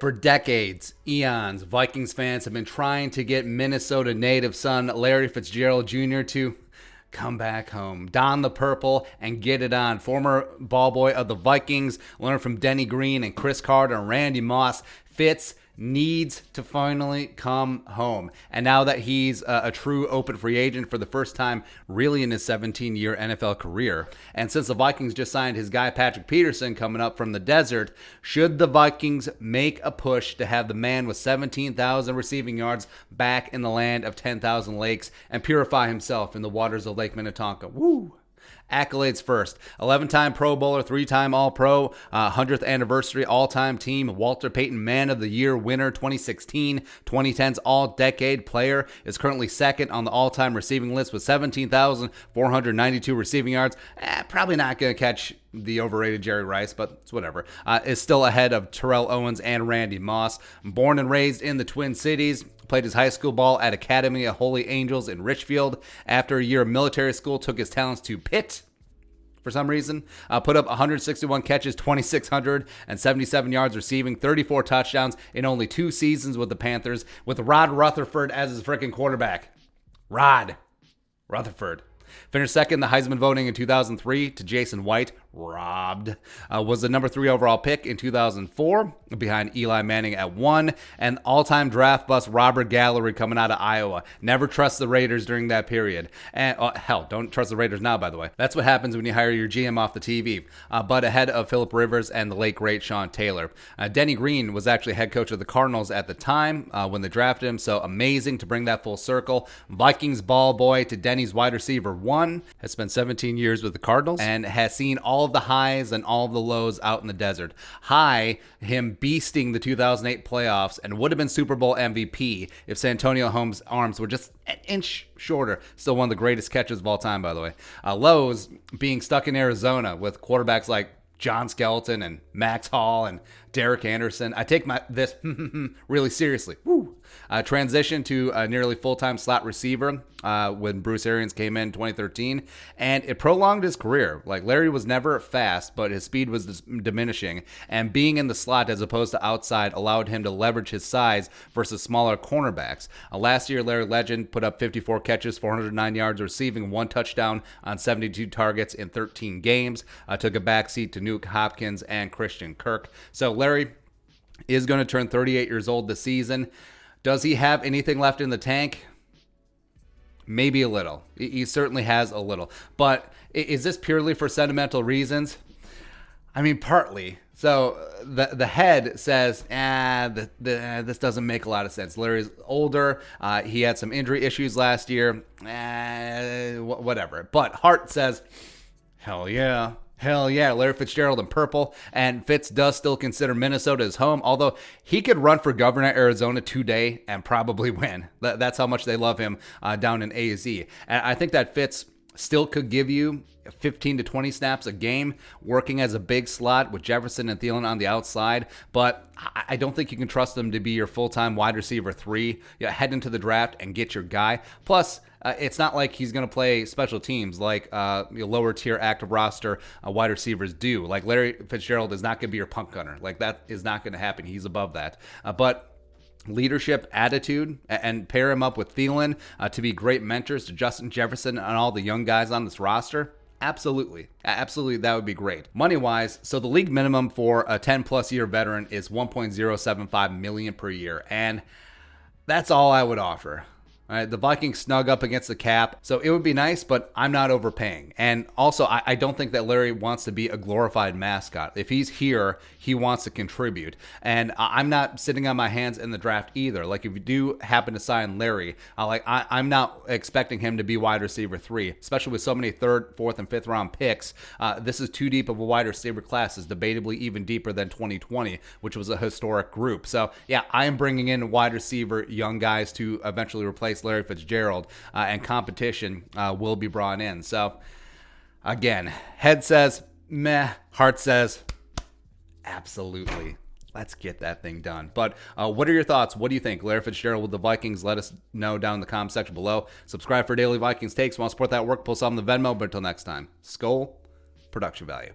For decades, eons, Vikings fans have been trying to get Minnesota native son Larry Fitzgerald Jr. to come back home, don the purple, and get it on. Former ball boy of the Vikings, learned from Denny Green and Chris Carter and Randy Moss, Fitz needs to finally come home. And now that he's a true open free agent for the first time really in his 17-year NFL career, and since the Vikings just signed his guy Patrick Peterson coming up from the desert, should the Vikings make a push to have the man with 17,000 receiving yards back in the land of 10,000 lakes and purify himself in the waters of Lake Minnetonka? Woo! Accolades first. 11-time Pro Bowler, 3-time All-Pro, 100th anniversary All-Time Team, Walter Payton Man of the Year winner, 2016, 2010's All-Decade Player, is currently second on the all-time receiving list with 17,492 receiving yards. Probably not going to catch the overrated Jerry Rice, but it's whatever. Is still ahead of Terrell Owens and Randy Moss. Born and raised in the Twin Cities, played his high school ball at Academy of Holy Angels in Richfield. After a year of military school, took his talents to Pitt for some reason. Put up 161 catches, 2,677 yards receiving, 34 touchdowns in only 2 seasons with the Panthers, with Rod Rutherford as his freaking quarterback. Rod Rutherford. Finished second in the Heisman voting in 2003 to Jason White. Robbed. Was the number 3 overall pick in 2004 behind Eli Manning at 1. And all-time draft bust Robert Gallery coming out of Iowa. Never trust the Raiders during that period. And hell, don't trust the Raiders now, by the way. That's what happens when you hire your GM off the TV. But ahead of Phillip Rivers and the late great Sean Taylor. Denny Green was actually head coach of the Cardinals at the time when they drafted him. So amazing to bring that full circle. Vikings ball boy to Denny's wide receiver 1. Has spent 17 years with the Cardinals and has seen all of the highs and all of the lows out in the desert. High, him beasting the 2008 playoffs and would have been Super Bowl MVP if Santonio Holmes' arms were just an inch shorter. Still one of the greatest catches of all time, by the way. Lows, being stuck in Arizona with quarterbacks like John Skelton and Max Hall and Derek Anderson. I take this really seriously. Woo. Transition to a nearly full-time slot receiver when Bruce Arians came in 2013, and it prolonged his career. Like, Larry was never fast, but his speed was diminishing, and being in the slot as opposed to outside allowed him to leverage his size versus smaller cornerbacks. Last year, Larry Legend put up 54 catches, 409 yards receiving, 1 touchdown on 72 targets in 13 games. Took a backseat to Nuke Hopkins and Christian Kirk. So Larry is going to turn 38 years old this season. Does he have anything left in the tank? Maybe a little. He certainly has a little. But is this purely for sentimental reasons? I mean, partly. So the head says, this doesn't make a lot of sense. Larry's older. He had some injury issues last year. Whatever. But heart says, hell yeah. Hell yeah, Larry Fitzgerald in purple, and Fitz does still consider Minnesota his home, although he could run for governor of Arizona today and probably win. That's how much they love him down in AZ. And I think that Fitz still could give you 15 to 20 snaps a game working as a big slot with Jefferson and Thielen on the outside, but I don't think you can trust him to be your full-time wide receiver 3. Head into the draft and get your guy. Plus, it's not like he's going to play special teams like lower tier active roster wide receivers do. Like, Larry Fitzgerald is not going to be your punt gunner. Like, that is not going to happen. He's above that. But leadership, attitude, and pair him up with Thielen to be great mentors to Justin Jefferson and all the young guys on this roster. Absolutely, that would be great. Money-wise, so the league minimum for a 10-plus year veteran is $1.075 million per year, and that's all I would offer. All right, the Vikings snug up against the cap, so it would be nice, but I'm not overpaying. And also, I don't think that Larry wants to be a glorified mascot. If he's here, he wants to contribute. And I'm not sitting on my hands in the draft either. Like, if you do happen to sign Larry, I'm not expecting him to be wide receiver 3, especially with so many 3rd, 4th, and 5th round picks. This is too deep of a wide receiver class. It's debatably even deeper than 2020, which was a historic group. So, yeah, I am bringing in wide receiver young guys to eventually replace Larry Fitzgerald, and competition will be brought in. So, again, head says meh, heart says absolutely. Let's get that thing done. But what are your thoughts? What do you think? Larry Fitzgerald with the Vikings? Let us know down in the comment section below. Subscribe for daily Vikings takes. Want to support that work? Post on the Venmo. But until next time, Skol, production value.